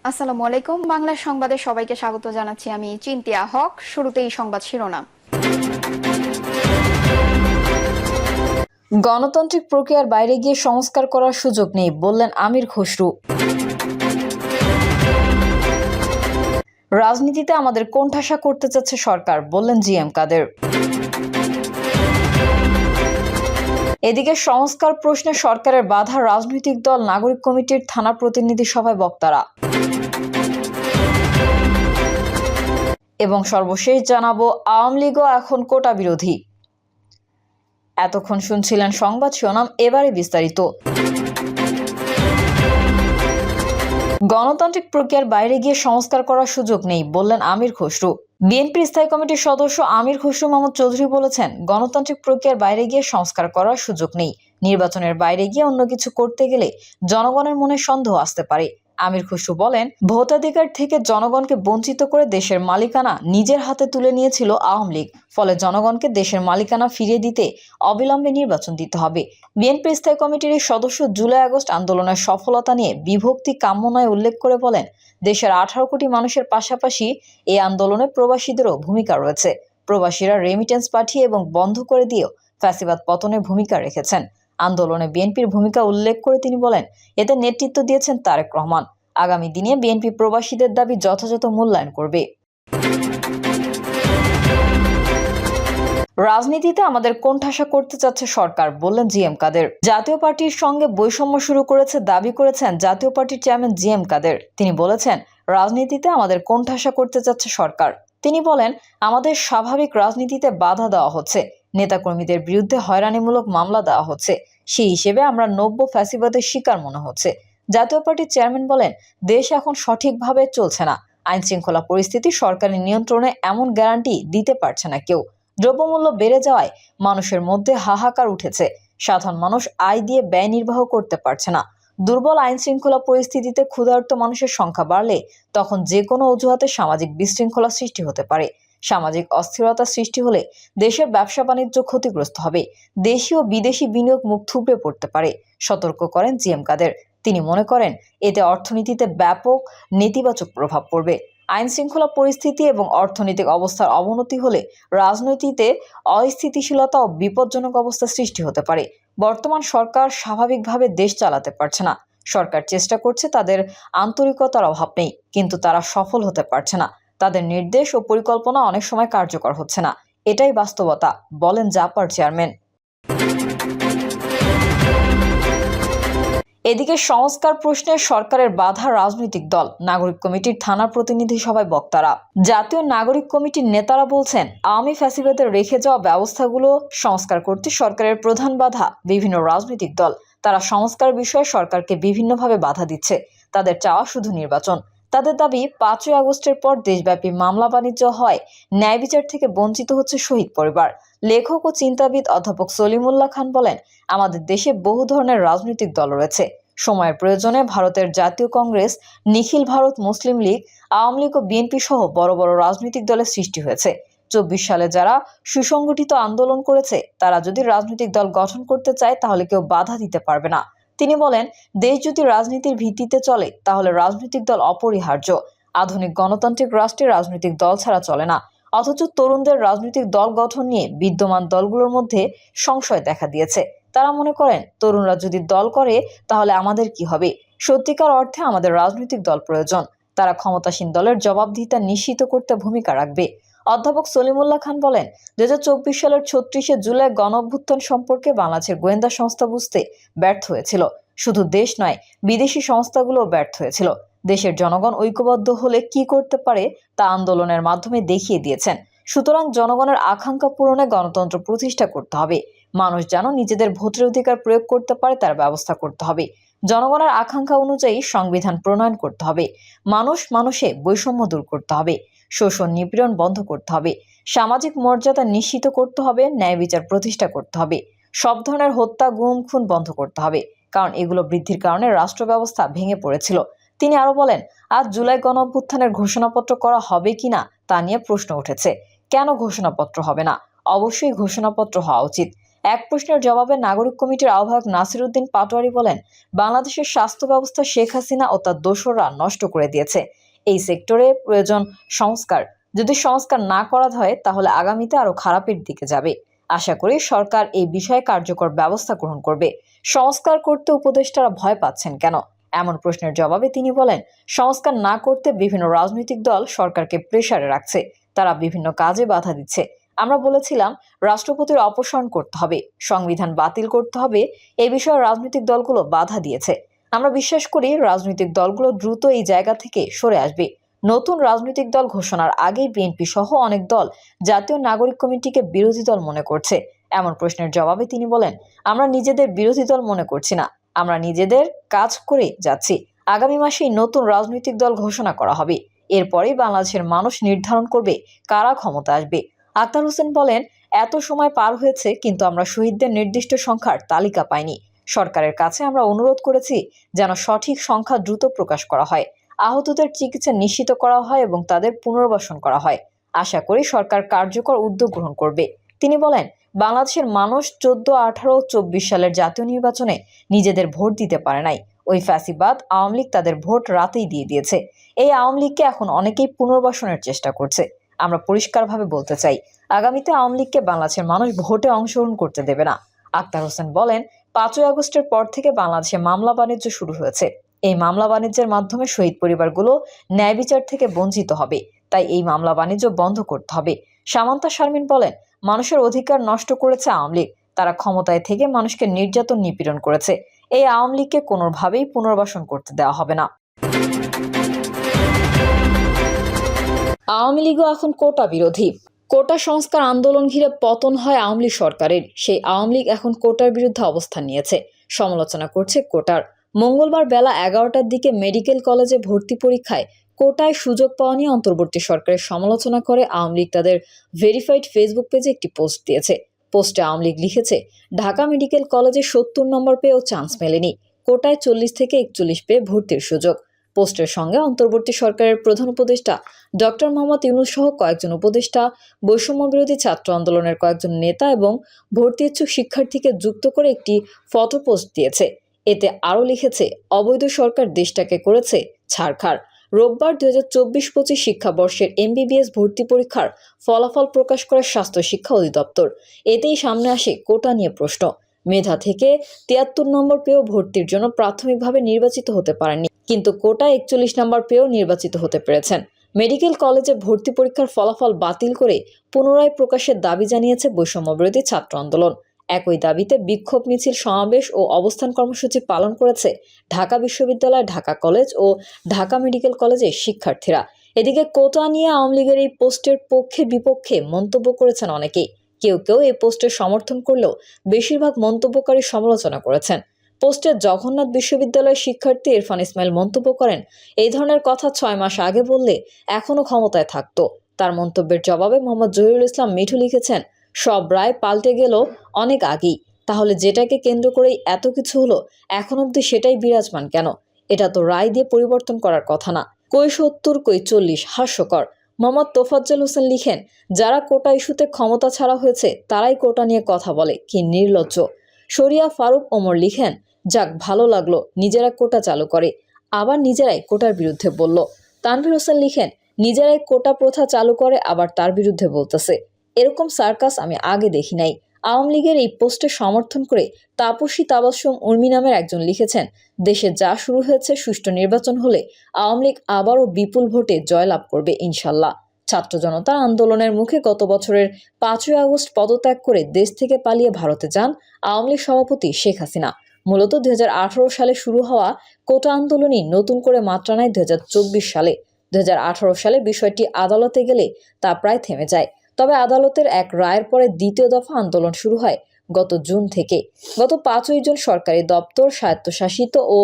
আসসালামু আলাইকুম। বাংলা সংবাদে সবাইকে স্বাগত জানাচ্ছি। আমি চিন্তিয়া হক। শুরুতেই সংবাদ শিরোনাম। গণতান্ত্রিক প্রক্রিয়ার বাইরে গিয়ে সংস্কার করার সুযোগ নেই বললেন আমির খসরু। রাজনীতিতে আমাদের কোণঠাসা করতে চাচ্ছে সরকার বললেন জিএম কাদের। এদিকে সংস্কার প্রশ্নে সরকারের বাধা রাজনৈতিক দল নাগরিক কমিটির থানা প্রতিনিধি সভায় বক্তারা। এবং সর্বশেষ জানাবো আওয়ামী লীগও এখন কোটা বিরোধী। এতক্ষণ শুনছিলেন সংবাদ শিরোনাম, এবারে বিস্তারিত। গণতান্ত্রিক প্রক্রিয়ার বাইরে গিয়ে সংস্কার করার সুযোগ নেই বললেন আমির খসরু। বিএনপির স্থায়ী কমিটির সদস্য আমির খসরু মাহমুদ চৌধুরী বলেছেন, গণতান্ত্রিক প্রক্রিয়ার বাইরে গিয়ে সংস্কার করার সুযোগ নেই। নির্বাচনের বাইরে গিয়ে অন্য কিছু করতে গেলে জনগণের মনে সন্দেহ আসতে পারে। আমির খসরু বলেন, ভোটাধিকার থেকে জনগণকে বঞ্চিত করে দেশের মালিকানা নিজের হাতে তুলে নিয়েছিল আওয়ামী লীগ। ফলে জনগণকে দেশের মালিকানা ফিরিয়ে দিতে অবিলম্বে নির্বাচন দিতে হবে। বিএনপির স্থায়ী কমিটির এই সদস্য জুলাই আগস্ট আন্দোলনের সফলতা নিয়ে বিভক্তি কাম্য নয় উল্লেখ করে বলেন, দেশের 18 কোটি মানুষের পাশাপাশি এই আন্দোলনে প্রবাসীদেরও ভূমিকা রয়েছে। প্রবাসীরা রেমিটেন্স পাঠিয়ে এবং বন্ধ করে দিয়েও ফ্যাসিবাদ পতনে ভূমিকা রেখেছেন। আন্দোলনে বিএনপির ভূমিকা উল্লেখ করে তিনি বলেন, এতে নেতৃত্ব দিয়েছেন তারেক রহমান। আগামী দিনে বিএনপি প্রবাসীদের দাবি যথাযথ মূল্যায়ন করবে। রাজনীতিতে আমাদের কোণঠাসা করতে চাচ্ছে সরকার বললেন জিএম কাদের। জাতীয় পার্টির সঙ্গে বৈষম্য শুরু করেছে দাবি করেছেন জাতীয় পার্টির চেয়ারম্যান জিএম কাদের। তিনি বলেছেন, রাজনীতিতে আমাদের কোণঠাসা করতে চাচ্ছে সরকার। তিনি বলেন, আমাদের স্বাভাবিক রাজনীতিতে বাধা দেওয়া হচ্ছে, নেতাকর্মীদের বিরুদ্ধে হয়রানিমূলক মামলা দেওয়া হচ্ছে। সেই হিসেবে আমরা নব্য ফ্যাসিবাদের শিকার মনে হচ্ছে। জাতীয় পার্টির চেয়ারম্যান বলেন, দেশ এখন সঠিকভাবে চলছে না। আইন শৃঙ্খলা পরিস্থিতি সরকারের নিয়ন্ত্রণে এমন গ্যারান্টি দিতে পারছে না কেউ। দ্রব্যমূল্য বেড়ে যাওয়ায় মানুষের মধ্যে হাহাকার উঠেছে। সাধারণ মানুষ আয় দিয়ে ব্যয় নির্বাহ করতে পারছে না। দুর্বল আইন শৃঙ্খলা পরিস্থিতিতে ক্ষুধার্ত মানুষের সংখ্যা বাড়লে তখন যে কোনো অজুহাতে সামাজিক বিশৃঙ্খলা সৃষ্টি হতে পারে। সামাজিক অস্থিরতা সৃষ্টি হলে দেশের ব্যবসা বাণিজ্য ক্ষতিগ্রস্ত হবে। দেশি ও বিদেশি বিনিয়োগ মুখ থুবড়ে পড়তে পারে, সতর্ক করেন জিএম কাদের। তিনি মনে করেন, এতে অর্থনীতিতে ব্যাপক নেতিবাচক প্রভাব পড়বে। আইন শৃঙ্খলা পরিস্থিতি এবং অর্থনৈতিক অবস্থার অবনতি হলে রাজনীতিতে অস্থিতিশীলতা ও বিপজ্জনক অবস্থা সৃষ্টি হতে পারে। বর্তমান সরকার স্বাভাবিকভাবে দেশ চালাতে পারছে না। সরকার চেষ্টা করছে, তাদের আন্তরিকতার অভাব নেই, কিন্তু তারা সফল হতে পারছে না। তাদের নির্দেশ ও পরিকল্পনা অনেক সময় কার্যকর হচ্ছে না। এটাই বাস্তবতা বলেন জাপার চেয়ারম্যান। এদিকে সংস্কার প্রশ্নে সরকারের বাধা রাজনৈতিক দল নাগরিক কমিটির থানা প্রতিনিধি সভায় বক্তারা। জাতীয় নাগরিক কমিটির নেতারা বলছেন, আওয়ামী ফ্যাসিবাদের রেখে যাওয়া ব্যবস্থাগুলো সংস্কার করতে সরকারের প্রধান বাধা বিভিন্ন রাজনৈতিক দল। তারা সংস্কার বিষয়ে সরকারকে বিভিন্নভাবে বাধা দিচ্ছে। তাদের চাওয়া শুধু নির্বাচন। তাদের দাবি, 5ই আগস্টের পর দেশব্যাপী মামলা বাণিজ্য হয়, ন্যায় বিচার থেকে বঞ্চিত হচ্ছে শহীদ পরিবার। লেখক ও চিন্তাবিদ অধ্যাপক সলিমুল্লাহ খান বলেন, আমাদের দেশে বহু ধরনের রাজনৈতিক দল রয়েছে। সময়ের প্রয়োজনে ভারতের জাতীয় কংগ্রেস, নিখিল ভারত মুসলিম লীগ, আওয়ামী লীগ ও বিএনপি সহ বড় বড় রাজনৈতিক দলের সৃষ্টি হয়েছে। 24 সালে যারা সুসংগঠিত আন্দোলন করেছে, তারা যদি রাজনৈতিক দল গঠন করতে চায় তাহলে কেউ বাধা দিতে পারবে না। তিনি বলেন, দেশ যদি রাজনীতির ভিত্তিতে চলে তাহলে রাজনৈতিক দল অপরিহার্য। আধুনিক গণতান্ত্রিক রাষ্ট্রে রাজনৈতিক দল ছাড়া চলে না। অথচ তরুণদের রাজনৈতিক দল গঠন নিয়ে বিদ্যমান দলগুলোর মধ্যে সংশয় দেখা দিয়েছে। তারা মনে করেন, তরুণরা যদি দল করে তাহলে আমাদের কি হবে? সত্যিকার অর্থে আমাদের রাজনৈতিক দল প্রয়োজন। তারা ক্ষমতাসীন দলের জবাবদিহিতা নিশ্চিত করতে ভূমিকা রাখবে। অধ্যাপক সলিমুল্লাহ খান বলেন, 2024 সালের 36শে জুলাই গণঅভ্যুত্থান সম্পর্কে বাংলাদেশের গোয়েন্দা সংস্থা বুঝতে ব্যর্থ হয়েছিল। শুধু দেশ নয়, বিদেশি সংস্থাগুলোও ব্যর্থ হয়েছিল। দেশের জনগণ ঐক্যবদ্ধ হলে কি করতে পারে তা আন্দোলনের মাধ্যমে দেখিয়ে দিয়েছেন। সুতরাং জনগণের আকাঙ্ক্ষা পূরণে গণতন্ত্র প্রতিষ্ঠা করতে হবে। মানুষ যেন নিজেদের ভোটের অধিকার প্রয়োগ করতে পারে তার ব্যবস্থা করতে হবে। জনগণের আকাঙ্ক্ষা অনুযায়ী সংবিধান প্রণয়ন করতে হবে। মানুষে বৈষম্য দূর করতে হবে। শোষণ নিপীড়ন বন্ধ করতে হবে। সামাজিক মর্যাদা নিশ্চিত করতে হবে। ন্যায় বিচার প্রতিষ্ঠা করতে হবে। সব ধরনের হত্যা, গুম, খুন বন্ধ করতে হবে, কারণ এগুলো বৃদ্ধির কারণে রাষ্ট্র ব্যবস্থা ভেঙে পড়েছিল। তিনি আরো বলেন, আজ জুলাই গণঅভ্যুত্থানের ঘোষণাপত্র করা হবে কিনা তা নিয়ে প্রশ্ন উঠেছে। কেন ঘোষণাপত্র হবে না? অবশ্যই ঘোষণাপত্র হওয়া উচিত। এক প্রশ্নের জবাবে নাগরিক কমিটির আহ্বায়ক নাসির উদ্দিন পাটোয়ারি বলেন, বাংলাদেশের স্বাস্থ্য ব্যবস্থা শেখ হাসিনা ও তার দোসররা নষ্ট করে দিয়েছে। এই সেক্টরে প্রয়োজন সংস্কার। যদি সংস্কার না করা হয় তাহলে আগামীতে আরো খারাপের দিকে যাবে। আশা করি সরকার এই বিষয়ে কার্যকর ব্যবস্থা গ্রহণ করবে। সংস্কার করতে উপদেষ্টারা ভয় পাচ্ছেন কেন? এমন প্রশ্নের জবাবে তিনি বলেন, সংস্কার না করতে বিভিন্ন রাজনৈতিক দল সরকারকে প্রেসারে রাখছে। তারা বিভিন্ন কাজে বাধা দিচ্ছে। আমরা বলেছিলাম রাষ্ট্রপতির অপসারণ করতে হবে, সংবিধান বাতিল করতে হবে। এই বিষয়ে রাজনৈতিক দলগুলো বাধা দিয়েছে। আমরা বিশ্বাস করি রাজনৈতিক দলগুলো দ্রুত এই জায়গা থেকে সরে আসবে। নতুন রাজনৈতিক দল ঘোষণার আগেই বিএনপি সহ অনেক দল জাতীয় নাগরিক কমিটিকে বিরোধী দল মনে করছে। এমন প্রশ্নের জবাবে তিনি বলেন, আমরা নিজেদের বিরোধী দল মনে করছি না, আমরা নিজেদের কাজ করে যাচ্ছি। আগামী মাসেই নতুন রাজনৈতিক দল ঘোষণা করা হবে। এরপরেই বাংলাদেশের মানুষ নির্ধারণ করবে কারা ক্ষমতা আসবে। আক্তার হোসেন বলেন, এত সময় পার হয়েছে কিন্তু আমরা শহীদদের নির্দিষ্ট সংখ্যার তালিকা পাইনি। সরকারের কাছে আমরা অনুরোধ করেছি যেন সঠিক সংখ্যা দ্রুত প্রকাশ করা হয়, আহতদের চিকিৎসা নিশ্চিত করা হয় এবং তাদের পুনর্বাসন করা হয়। আশা করি সরকার কার্যকর উদ্যোগ গ্রহণ করবে। তিনি বলেন, বাংলাদেশের মানুষ 14, 18, 24 সালের জাতীয় নির্বাচনে নিজেদের ভোট দিতে পারে নাই। ওই ফ্যাসিবাদ আওয়ামী লীগ তাদের ভোট রাতেই দিয়ে দিয়েছে। এই আওয়ামী লীগকে এখন অনেকেই পুনর্বাসনের চেষ্টা করছে। আমরা পরিষ্কারভাবে বলতে চাই, আগামীতে আওয়ামী লীগকে বাংলাদেশের মানুষ ভোটে অংশগ্রহণ করতে দেবে না। আক্তার হোসেন বলেন, 5ই আগস্টের পর থেকে বাংলাদেশে মামলা বাণিজ্য শুরু হয়েছে। এই মামলা বাণিজ্যের মাধ্যমে শহীদ পরিবারগুলো ন্যায় বিচার থেকে বঞ্চিত হবে। তাই এই মামলা বাণিজ্য বন্ধ করতে হবে। সামান্তা শারমিন বলেন, মানুষের অধিকার নষ্ট করেছে আওয়ামী লীগ। তারা ক্ষমতায় থেকে মানুষকে নির্যাতন নিপীড়ন করেছে। এই আওয়ামী লীগকে কোনোভাবেই পুনর্বাসন করতে দেওয়া হবে না। আওয়ামী লীগও এখন কোটা বিরোধী। কোটা সংস্কার আন্দোলন ঘিরে পতন হয় আওয়ামী লীগ সরকারের। সেই আওয়ামী লীগ এখন কোটার বিরুদ্ধে অবস্থান নিয়েছে, সমালোচনা করছে কোটার। মঙ্গলবার বেলা 11টার দিকে মেডিকেল কলেজে ভর্তি পরীক্ষায় কোটায় সুযোগ পাওয়া নিয়ে অন্তর্বর্তী সরকারের সমালোচনা করে আওয়ামী লীগ তাদের ভেরিফাইড ফেসবুক পেজে একটি পোস্ট দিয়েছে। পোস্টে আওয়ামী লীগ লিখেছে, ঢাকা মেডিকেল কলেজে 70 নম্বর পেয়েও চান্স মেলেনি, কোটায় 40 থেকে 41 পেয়ে ভর্তির সুযোগ। পোস্টের সঙ্গে অন্তর্বর্তী সরকারের প্রধান উপদেষ্টা ডক্টর মোহাম্মদ ইউনূস সহ কয়েকজন উপদেষ্টা, বৈষম্য বিরোধী ছাত্র আন্দোলনের কয়েকজন নেতা এবং ভর্তি ইচ্ছুক শিক্ষার্থীকে যুক্ত করে একটি ফটো পোস্ট দিয়েছে। এতে আরও লিখেছে, অবৈধ সরকার দেশটাকে করেছে ছারখার। রোববার 2024-25 শিক্ষাবর্ষের এমবিবিএস ভর্তি পরীক্ষার ফলাফল প্রকাশ করে স্বাস্থ্য শিক্ষা অধিদপ্তর। এতেই সামনে আসে কোটা নিয়ে প্রশ্ন। মেধা থেকে 73 নম্বর পেয়েও ভর্তির জন্য প্রাথমিকভাবে নির্বাচিত হতে পারেননি, কিন্তু কোটায় 41 নম্বর পেয়েও নির্বাচিত হতে পেরেছেন। মেডিকেল কলেজে ভর্তি পরীক্ষার ফলাফল বাতিল করে পুনরায় প্রকাশের দাবি জানিয়েছে বৈষম্য বিরোধী ছাত্র আন্দোলন। একই দাবিতে বিক্ষোভ মিছিল, সমাবেশ ও অবস্থান কর্মসূচি পালন করেছে ঢাকা বিশ্ববিদ্যালয়, ঢাকা কলেজ ও ঢাকা মেডিকেল কলেজের শিক্ষার্থীরা। এদিকে কোটা নিয়ে আওয়ামী লীগের এই পোস্টের পক্ষে বিপক্ষে মন্তব্য করেছেন অনেকেই। কেউ কেউ এই পোস্টের সমর্থন করলেও বেশিরভাগ মন্তব্যকারী সমালোচনা করেছেন। পোস্টে জগন্নাথ বিশ্ববিদ্যালয়ের শিক্ষার্থী ইরফান ইসমাইল মন্তব্য করেন, এই ধরনের কথা 6 মাস আগে বললে এখনো ক্ষমতায় থাকতো। তার মন্তব্যের জবাবে মোহাম্মদ জহিরুল ইসলাম মিঠু লিখেছেন, সব রায় পাল্টে গেল অনেক আগেই, তাহলে যেটাকে কেন্দ্র করেই এত কিছু হলো এখন অবধি সেটাই বিরাজমান কেন? এটা তো রায় দিয়ে পরিবর্তন করার কথা না। কই 70, কই 40, হাস্যকর। মোহাম্মদ তোফাজ্জল হোসেন লিখেন, যারা কোটা ইস্যুতে ক্ষমতা ছাড়া হয়েছে তারাই কোটা নিয়ে কথা বলে, কি নির্লজ্জ। শরিয়া ফারুক ওমর লিখেন, যাক ভালো লাগলো, নিজেরা কোটা চালু করে আবার নিজেরাই কোটার বিরুদ্ধে বলল। তানভীর হোসেন লিখেন, নিজেরাই কোটা প্রথা চালু করে আবার তার বিরুদ্ধে বলতেছে, এরকম সার্কাস আমি আগে দেখি নাই। আওয়ামী লীগের এই পোস্টে সমর্থন করে তাপসী তাবাসসুম উর্মি নামের একজন লিখেছেন, দেশে যা শুরু হয়েছে সুষ্ঠু নির্বাচন হলে আওয়ামী লীগ আবারও বিপুল ভোটে জয়লাভ করবে ইনশাল্লাহ। ছাত্র জনতার আন্দোলনের মুখে গত বছরের 5ই আগস্ট পদত্যাগ করে দেশ থেকে পালিয়ে ভারতে যান আওয়ামী লীগ সভাপতি শেখ হাসিনা। মূলত 2018 সালে শুরু হওয়া কোটা আন্দোলনই নতুন করে মাত্রা নেয় 2024 সালে। 2018 সালে বিষয়টি আদালতে গেলে তা প্রায় থেমে যায়। তবে আদালতের এক রায়ের পরে দ্বিতীয় দফা আন্দোলন শুরু হয় গত জুন থেকে। গত 5ই জুন সরকারি দপ্তর, স্বায়ত্তশাসিত ও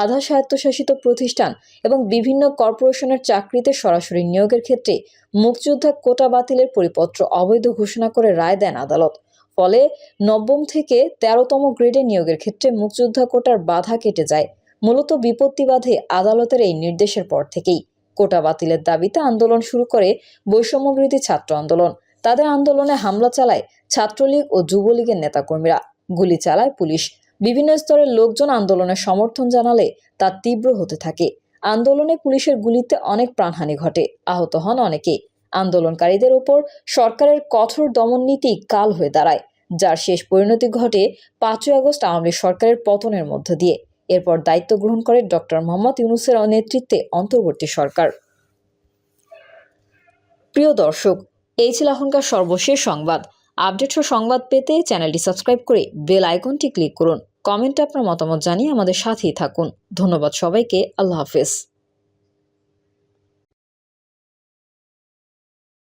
আধা স্বায়ত্তশাসিত প্রতিষ্ঠান এবং বিভিন্ন কর্পোরেশনের চাকরিতে সরাসরি নিয়োগের ক্ষেত্রে মুক্তিযোদ্ধা কোটা বাতিলের পরিপত্র অবৈধ ঘোষণা করে রায় দেন আদালত। ফলে 9ম থেকে 13তম গ্রেডে নিয়োগের ক্ষেত্রে মুক্তিযোদ্ধা কোটার বাধা কেটে যায়। মূলত বিপত্তি বাধে আদালতের এই নির্দেশের পর থেকেই। কোটা বাতিলের দাবিতে আন্দোলন শুরু করে বৈষম্য বিরোধী ছাত্র আন্দোলন। তাদের আন্দোলনে হামলা চালায় ছাত্রলীগ ও যুবলীগের নেতাকর্মীরা, গুলি চালায় পুলিশ। বিভিন্ন স্তরের লোকজন আন্দোলনের সমর্থন জানালে তা তীব্র হতে থাকে। আন্দোলনে পুলিশের গুলিতে অনেক প্রাণহানি ঘটে, আহত হন অনেকে। আন্দোলনকারীদের ওপর সরকারের কঠোর দমন নীতি কাল হয়ে দাঁড়ায়, যার শেষ পরিণতি ঘটে 5ই আগস্ট আওয়ামী লীগ সরকারের পতনের মধ্য দিয়ে। এরপর দায়িত্ব গ্রহণ করে ডক্টর মোহাম্মদ ইউনূসের নেতৃত্বে অন্তর্বর্তী সরকার। প্রিয় দর্শক, এই ছিল এখনকার সর্বশেষ সংবাদ। আপডেট ও সংবাদ পেতে চ্যানেলটি সাবস্ক্রাইব করে বেল আইকনটি ক্লিক করুন। কমেন্টে আপনার মতামত জানিয়ে আমাদের সাথেই থাকুন। ধন্যবাদ সবাইকে। আল্লাহ হাফেজ।